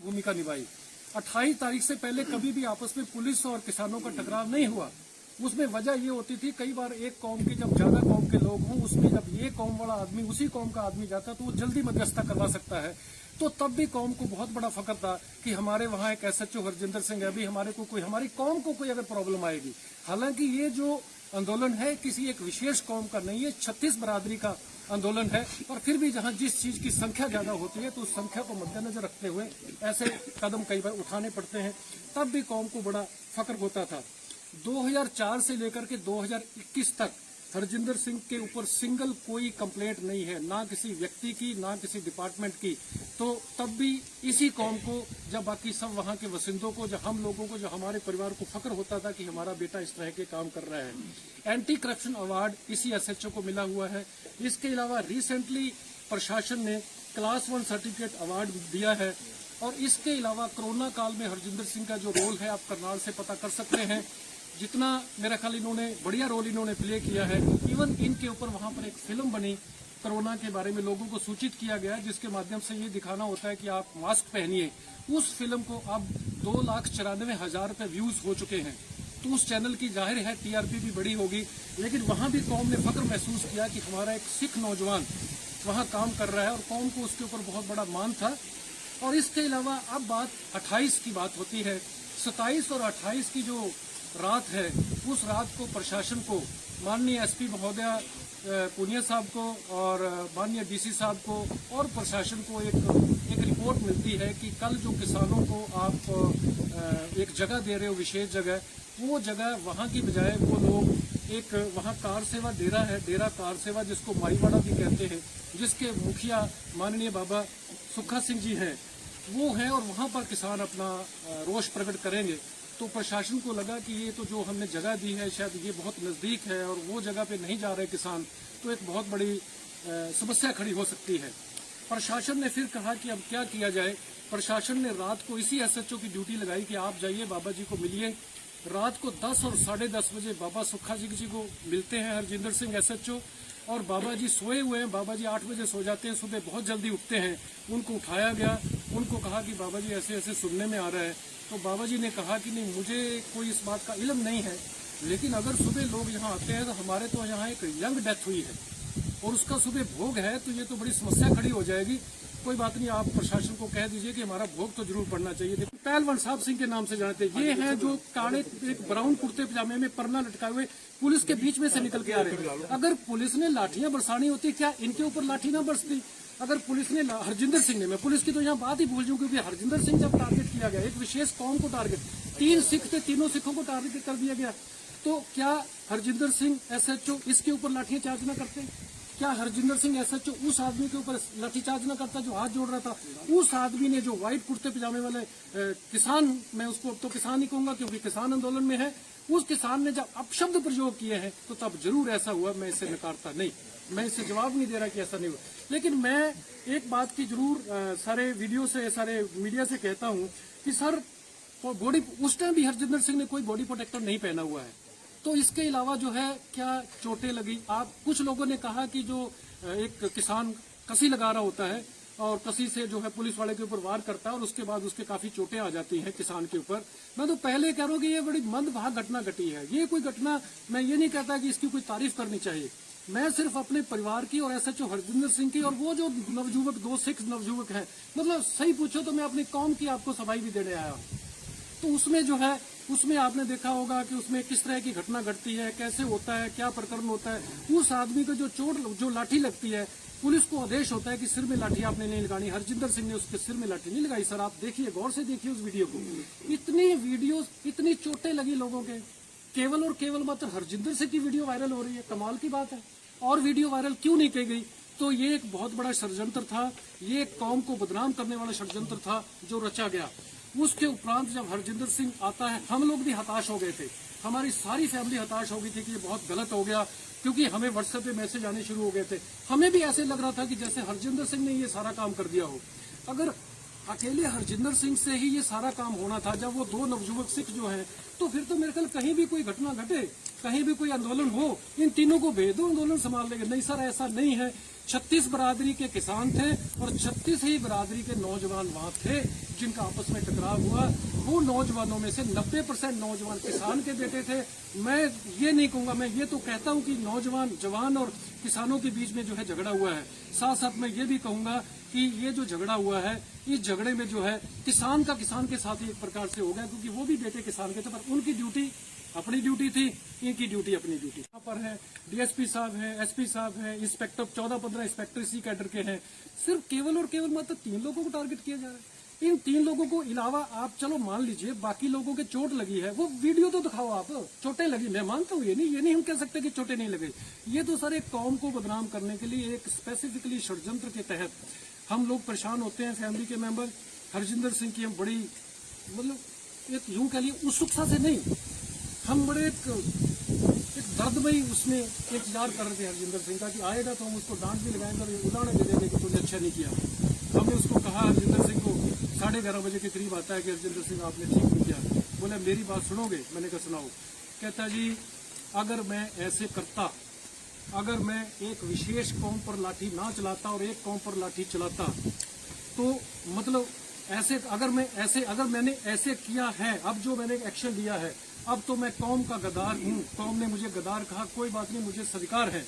भूमिका निभाई। 28 तारीख से पहले कभी भी आपस में पुलिस और किसानों का टकराव नहीं हुआ। उसमें वजह ये होती थी, कई बार एक कौम के जब ज्यादा कौम के लोग हों, उसमें जब ये कौम वाला आदमी उसी कौम का आदमी जाता तो वो जल्दी मध्यस्थता करवा सकता है। तो तब भी कौम को बहुत बड़ा फख्र था कि हमारे वहाँ एक SHO हरजिंदर सिंह है, अभी हमारे को कोई, हमारी कौम को कोई अगर प्रॉब्लम आएगी। हालांकि ये जो आंदोलन है किसी एक विशेष कौम का नहीं है, 36 बरादरी का आंदोलन है। और फिर भी जहां जिस चीज की संख्या ज्यादा होती है तो उस संख्या को मद्देनजर रखते हुए ऐसे कदम कई बार उठाने पड़ते हैं। तब भी कौम को बड़ा फख्र होता था। 2004 से लेकर के 2021 तक हरजिंदर सिंह के ऊपर सिंगल कोई कंप्लेंट नहीं है, ना किसी व्यक्ति की ना किसी डिपार्टमेंट की। तो तब भी इसी कौम को, जब बाकी सब वहाँ के वसिंदों को, जब हम लोगों को, जो हमारे परिवार को फख्र होता था कि हमारा बेटा इस तरह के काम कर रहा है। एंटी करप्शन अवार्ड इसी SHO को मिला हुआ है। इसके अलावा रिसेंटली प्रशासन ने क्लास 1 सर्टिफिकेट अवार्ड दिया है। और इसके अलावा कोरोना काल में हरजिंदर सिंह का जो रोल है आप करनाल से पता कर सकते हैं। जितना मेरा ख्याल इन्होंने बढ़िया रोल इन्होंने प्ले किया है। इवन इनके ऊपर वहां पर एक फिल्म बनी, कोरोना के बारे में लोगों को सूचित किया गया, जिसके माध्यम से ये दिखाना होता है कि आप मास्क पहनिए। उस फिल्म को अब 2,94,000 रुपए व्यूज हो चुके हैं। तो उस चैनल की जाहिर है TRP भी बड़ी होगी। लेकिन वहां भी कौम ने फख्र महसूस किया कि हमारा एक सिख नौजवान वहां काम कर रहा है और कौम को उसके ऊपर बहुत बड़ा मान था। और इसके अलावा अब बात 28 की बात होती है। 27 और 28 की जो रात है, उस रात को प्रशासन को, माननीय SP महोदया पुनिया साहब को और माननीय DC साहब को और प्रशासन को एक रिपोर्ट मिलती है कि कल जो किसानों को आप एक जगह दे रहे हो, विशेष जगह, वो जगह वहाँ की बजाय वो लोग एक वहाँ कार सेवा डेरा है, डेरा कार सेवा जिसको माईवाड़ा भी कहते हैं, जिसके मुखिया माननीय बाबा सुखा सिंह जी हैं, वो हैं। और वहाँ पर किसान अपना रोष प्रकट करेंगे। तो प्रशासन को लगा कि ये तो जो हमने जगह दी है शायद ये बहुत नजदीक है और वो जगह पे नहीं जा रहे किसान, तो एक बहुत बड़ी समस्या खड़ी हो सकती है। प्रशासन ने फिर कहा कि अब क्या किया जाए। प्रशासन ने रात को इसी SHO की ड्यूटी लगाई कि आप जाइए बाबा जी को मिलिए। रात को 10 और 10:30 बजे बाबा सुखा जी को मिलते हैं हरजिंदर सिंह SHO। और बाबा जी सोए हुए हैं, बाबा जी 8 बजे सो जाते हैं, सुबह बहुत जल्दी उठते हैं। उनको उठाया गया, उनको कहा कि बाबा जी ऐसे ऐसे सुनने में आ रहा है। तो बाबा जी ने कहा कि नहीं, मुझे कोई इस बात का इल्म नहीं है, लेकिन अगर सुबह लोग यहाँ आते हैं तो हमारे तो यहाँ एक यंग डेथ हुई है और उसका सुबह भोग है, तो ये तो बड़ी समस्या खड़ी हो जाएगी। कोई बात नहीं, आप प्रशासन को कह दीजिए कि हमारा भोग तो जरूर पड़ना चाहिए। देखिए, पहलवान साहब सिंह के नाम से जानते हैं, ये हैं जो काले एक ब्राउन कुर्ते पजामे में परना लटकाए हुए पुलिस के बीच में से निकल के आ रहे हैं। अगर पुलिस ने लाठियां बरसानी होती, क्या इनके ऊपर लाठी ना बरसती? अगर पुलिस ने, हरजिंदर सिंह ने, मैं पुलिस की तो यहाँ बात ही भूल जाऊँ, क्योंकि हरजिंदर सिंह जब टारगेट किया गया, एक विशेष कौम को टारगेट, 3 सिख थे, तीनों सिखों को टारगेट कर दिया गया, तो क्या हरजिंदर सिंह SHO इसके ऊपर लाठियां चार्ज न करते? क्या हरजिंदर सिंह SHO उस आदमी के ऊपर लाठीचार्ज न करता जो हाथ जोड़ रहा था? उस आदमी ने, जो व्हाइट कुर्ते पजामे वाले किसान, मैं उसको अब तो किसान ही कहूंगा क्योंकि किसान आंदोलन में है, उस किसान ने जब अपशब्द प्रयोग किए हैं तो तब जरूर ऐसा हुआ। मैं इसे नकारता नहीं, मैं इससे जवाब नहीं दे रहा कि ऐसा नहीं हुआ। लेकिन मैं एक बात की जरूर सारे वीडियो से, सारे मीडिया से कहता हूँ कि सर, बॉडी, उस टाइम भी हरजिंदर सिंह ने कोई बॉडी प्रोटेक्टर नहीं पहना हुआ है। तो इसके अलावा जो है क्या चोटें लगी? आप कुछ लोगों ने कहा कि जो एक किसान कसी लगा रहा होता है और कसी से जो है पुलिस वाले के ऊपर वार करता है और उसके बाद उसके काफी चोटें आ जाती हैं किसान के ऊपर। मैं तो पहले कह रहा हूँ कि ये बड़ी मंदभाग घटना घटी है। ये कोई घटना, मैं ये नहीं कहता कि इसकी कोई तारीफ करनी चाहिए, मैं सिर्फ अपने परिवार की और SHO हरजिंदर सिंह की और वो जो नवजुवक, 2 सिख नवजुवक हैं, मतलब सही पूछो तो मैं अपनी कौम की आपको सफाई भी देने आया हूँ। तो उसमें जो है, उसमें आपने देखा होगा कि उसमें किस तरह की घटना घटती है, कैसे होता है, क्या प्रकरण होता है। उस आदमी को जो चोट, जो लाठी लगती है, पुलिस को आदेश होता है कि सिर में लाठी आपने नहीं लगानी। हरजिंदर सिंह ने उसके सिर में लाठी नहीं लगाई। सर, आप देखिए, गौर से देखिए उस वीडियो को, इतनी चोटें लगी लोगों के, केवल और केवल मात्र हरजिंदर सिंह की वीडियो वायरल हो रही है। कमाल की बात है। और वीडियो वायरल क्यों नहीं की गई? तो ये एक बहुत बड़ा षड्यंत्र था, ये कौम को बदनाम करने वाला षड्यंत्र था जो रचा गया। उसके उपरांत जब हरजिंदर सिंह आता है, हम लोग भी हताश हो गए थे, हमारी सारी फैमिली हताश हो गई थी कि ये बहुत गलत हो गया, क्योंकि हमें WhatsApp पे मैसेज आने शुरू हो गए थे। हमें भी ऐसे लग रहा था कि जैसे हरजिंदर सिंह ने ये सारा काम कर दिया हो। अगर अकेले हरजिंदर सिंह से ही ये सारा काम होना था, जब वो 2 नवजुवक सिख जो हैं, तो फिर तो मेरे ख्याल कहीं भी कोई घटना घटे, कहीं भी कोई आंदोलन हो, इन तीनों को भेज दो, आंदोलन संभाल लेंगे। नहीं सर, ऐसा नहीं है। 36 बरादरी के किसान थे और 36 ही बरादरी के नौजवान वहां थे जिनका आपस में टकराव हुआ। वो नौजवानों में से 90% नौजवान किसान के बेटे थे। मैं ये नहीं कहूंगा, मैं ये तो कहता हूं कि नौजवान जवान और किसानों के बीच में जो है झगड़ा हुआ है। साथ साथ मैं ये भी कहूंगा कि ये जो झगड़ा हुआ है, इस झगड़े में जो है किसान का किसान के साथ ही एक प्रकार से हो गया, क्योंकि वो भी बेटे किसान के थे, पर उनकी ड्यूटी अपनी ड्यूटी थी, इनकी ड्यूटी अपनी ड्यूटी। यहाँ पर है डीएसपी साहब है, एसपी साहब है, इंस्पेक्टर 14-15 इंस्पेक्टर इसी कैडर के हैं। सिर्फ केवल और केवल मतलब 3 लोगों को टारगेट किया जा रहा है। इन 3 लोगों को अलावा आप चलो मान लीजिए बाकी लोगों के चोट लगी है, वो वीडियो तो दिखाओ आप, चोटें लगी, मैं मानता हूँ, ये नहीं हम कह सकते कि चोटें नहीं लगी। ये तो सर एक कौम को बदनाम करने के लिए एक स्पेसिफिकली षड्यंत्र के तहत हम लोग परेशान होते हैं। फैमिली के मेंबर हरजिंदर सिंह की हम बड़ी मतलब एक यूं कह लिए उत्सुकता से नहीं, हम बड़े एक दर्दमयी उसमें इंतजार कर रहे थे हरजिंदर सिंह का कि आएगा तो हम उसको डांट भी लगाएंगे और उदाहरण दे देंगे कि तुमने अच्छा नहीं किया। हमने उसको कहा, हरजिंदर सिंह को 11:30 बजे के करीब आता है कि हरजिंदर सिंह आपने ठीक नहीं किया। बोले मेरी बात सुनोगे? मैंने कहा सुनाओ। कहता जी अगर मैं ऐसे करता, अगर मैं एक विशेष कौम पर लाठी ना चलाता और एक कौम पर लाठी चलाता तो मतलब ऐसे अगर मैंने ऐसे किया है, अब जो मैंने एक्शन लिया है, अब तो मैं कौम का गद्दार हूँ। कौम ने मुझे गद्दार कहा, कोई बात नहीं, मुझे स्वीकार है,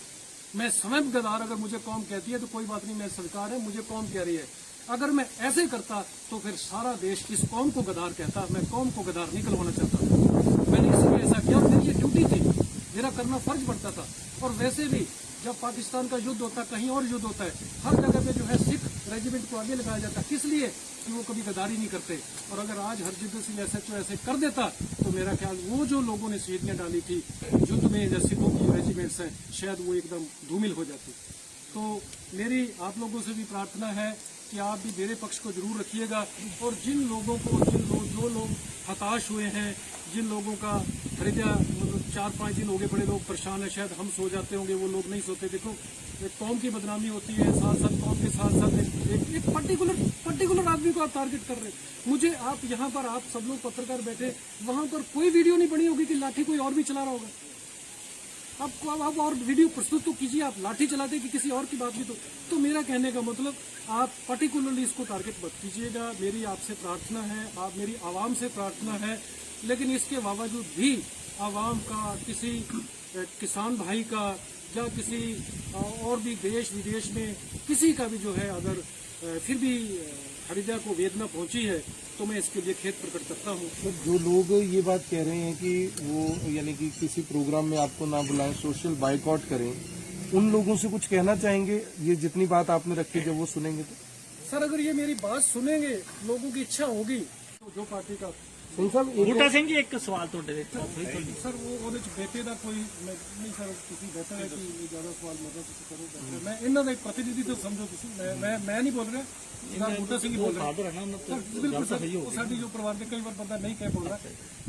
मैं स्वयं गद्दार। अगर मुझे कौम कहती है तो कोई बात नहीं, मैं स्वीकार है, मुझे कौम कह रही है। अगर मैं ऐसे करता तो फिर सारा देश इस कौम को गद्दार कहता। मैं कौम को गद्दार नहीं कहलवाना चाहता। मैंने इसलिए ऐसा किया, मेरी ये ड्यूटी थी, मेरा करना फर्ज पड़ता था। और वैसे भी जब पाकिस्तान का युद्ध होता है, कहीं और युद्ध होता है, हर जगह पे जो है सिख रेजिमेंट को आगे लगाया जाता है, किस लिए कि वो कभी गद्दारी नहीं करते। और अगर आज हरजिंदर सिंह SHO ऐसे कर देता तो मेरा ख्याल वो जो लोगों ने शहीदियां डाली थी युद्ध में, या सिखों की रेजिमेंट्स हैं, शायद वो एकदम धूमिल हो जाती। तो मेरी आप लोगों से भी प्रार्थना है कि आप भी मेरे पक्ष को जरूर रखिएगा। और जिन लोगों को जो लोग हताश हुए हैं, जिन लोगों का हृदय मतलब 4-5 दिन हो गए, बड़े लोग परेशान है, शायद हम सो जाते होंगे, वो लोग नहीं सोते। देखो एक कौम की बदनामी होती है, साथ साथ कौम के साथ साथ एक पर्टिकुलर आदमी को आप टारगेट कर रहे हैं। मुझे आप यहाँ पर आप सब लोग पत्रकार बैठे, वहां पर कोई वीडियो नहीं बनी होगी कि लाठी कोई और भी चला रहा होगा। आपको आप और वीडियो प्रस्तुत तो कीजिए, आप लाठी चलाते कि किसी और की बात भी तो मेरा कहने का मतलब आप पर्टिकुलरली इसको टारगेट मत कीजिएगा। मेरी आपसे प्रार्थना है, आप मेरी आवाम से प्रार्थना है। लेकिन इसके बावजूद भी आवाम का, किसी किसान भाई का या किसी और भी देश विदेश में किसी का भी जो है अगर फिर भी हृदय को वेदना पहुंची है तो मैं इसके लिए खेद प्रकट करता हूँ। तो जो लोग ये बात कह रहे हैं कि वो यानी कि किसी प्रोग्राम में आपको ना बुलाएं, सोशल बाइकआउट करें, उन लोगों से कुछ कहना चाहेंगे? ये जितनी बात आपने रखी जब वो सुनेंगे तो सर अगर ये मेरी बात सुनेंगे, लोगों की इच्छा होगी तो जो पार्टी का सिंह साहब बूटा सिंह जी एक सवाल तो सर वो बेटे का कोई नहीं सर, किसी बेहतर है कि ज्यादा सवाल करो। मैं इन्हों का प्रतिनिधि तो समझो किसी, मैं नहीं बोल रहा, बूटा सिंह ही बोल रहा। बिल्कुल सर, साडी जो परिवार के कई बार बंदा नहीं कह बोल रहा,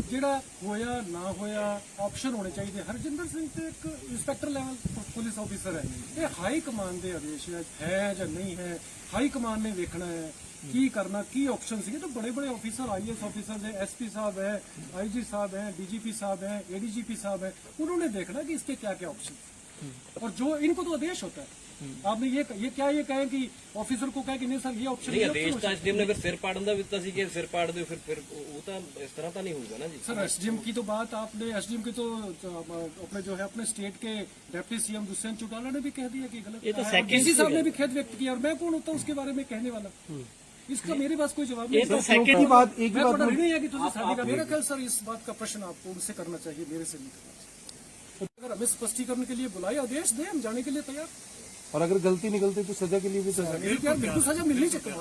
ਜਿਹੜਾ ਹੋਇਆ ਨਾ ਹੋਇਆ ਆਪਸ਼ਨ ਹੋਣੇ ਚਾਹੀਦੇ। ਹਰਜਿੰਦਰ ਸਿੰਘ ਤੇ ਇੱਕ ਇੰਸਪੈਕਟਰ ਲੈਵਲ ਪੁਲਿਸ ਆਫੀਸਰ ਹੈ, ਇਹ ਹਾਈ ਕਮਾਂਡ ਦੇ ਆਦੇਸ਼ ਹੈ ਜਾਂ ਨਹੀਂ ਹੈ, ਹਾਈ ਕਮਾਂਡ ਨੇ ਵੇਖਣਾ ਹੈ ਕੀ ਕਰਨਾ, ਕੀ ऑप्शन ਸੀਗੇ। तो बड़े बड़े ऑफिसर IAS ऑफिसर है, SP साहब है, IG साहब है, DGP साहब है, ADGP साहब है, उन्होंने देखना कि इसके क्या क्या ऑप्शन, और जो इनको तो आदेश होता है। आपने ये कहें कि ऑफिसर को कहे कि नहीं सर ये ऑप्शन नहीं, देश का SDM ने फिर सिर पाड़न का भी दिता सी कि सिर पाड़ दो, फिर वो तो इस तरह तो नहीं होगा ना जी। सर SDM की तो बात आपने, SDM की तो अपने जो है अपने स्टेट के डिप्टी CM दुष्यंत चौटाला ने भी कह दिया कि गलत, DC साहब ने भी खेद व्यक्त किया, और मैं कौन होता हूँ उसके बारे में कहने वाला। इसका मेरे पास कोई जवाब नहीं है। एक ही बात नहीं है कि तुझे शादी का, मेरा ख्याल सर इस बात का प्रश्न आपको उनसे करना चाहिए, मेरे से नहीं करना चाहिए। अगर हमें स्पष्टीकरण के लिए बुलाए, आदेश दे, हम जाने के लिए तैयार। और अगर गलती निकलती तो सजा के लिए भी तैयार। बिल्कुल सजा मिलनी चाहिए।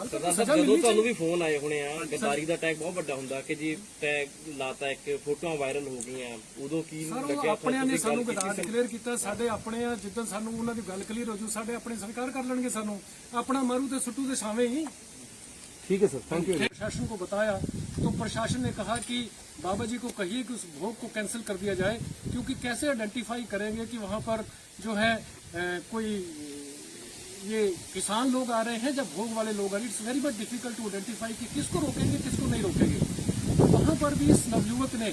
ਜਦੋਂ ਤੁਹਾਨੂੰ ਵੀ ਫੋਨ ਆਏ ਹੋਣੇ ਆ, ਗਦਾਰੀ ਦਾ ਟੈਗ ਬਹੁਤ ਵੱਡਾ ਹੁੰਦਾ ਕਿ ਜੀ ਟੈਗ ਲਾਤਾ, ਇੱਕ ਫੋਟੋਆਂ ਵਾਇਰਲ ਹੋ ਗਈਆਂ, ਉਦੋਂ ਕੀ ਲੱਗਿਆ? ਆਪਣਿਆਂ ਨੇ ਸਾਨੂੰ ਗਦਾਰ ਡਿਕਲੇਅਰ ਕੀਤਾ, ਸਾਡੇ ਆਪਣੇ ਆ, ਜਿੱਦਾਂ ਸਾਨੂੰ ਉਹਨਾਂ ਦੀ ਗੱਲ ਕਲੀਅਰ ਹੋ ਜੂ, ਸਾਡੇ ਆਪਣੇ ਸਵੀਕਾਰ ਕਰ ਲੈਣਗੇ ਸਾਨੂੰ, ਆਪਣਾ ਮਾਰੂ ਤੇ ਸੁੱਟੂ ਦੇ ਛਾਵੇਂ ਹੀ। ठीक है सर, थैंक यू। प्रशासन को बताया तो प्रशासन ने कहा कि बाबा जी को कहिए कि उस भोग को कैंसिल कर दिया जाए, क्योंकि कैसे आइडेंटिफाई करेंगे कि वहां पर जो है कोई ये किसान लोग आ रहे हैं जब भोग वाले लोग आ रहे हैं। It's very much difficult to identify कि किसको रोकेंगे किसको नहीं रोकेंगे। तो वहां पर भी इस नवयुवक ने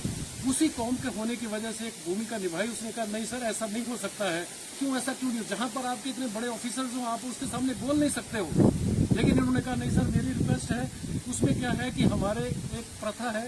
उसी कौम के होने की वजह से एक भूमिका निभाई। उसने कहा नहीं सर ऐसा नहीं हो सकता है, क्यों ऐसा क्यों नहीं, जहां पर आपके इतने बड़े ऑफिसर्स हो आप उसके सामने बोल नहीं सकते हो। लेकिन इन्होंने कहा नहीं सर मेरी रिक्वेस्ट है, उसमें क्या है कि हमारे एक प्रथा है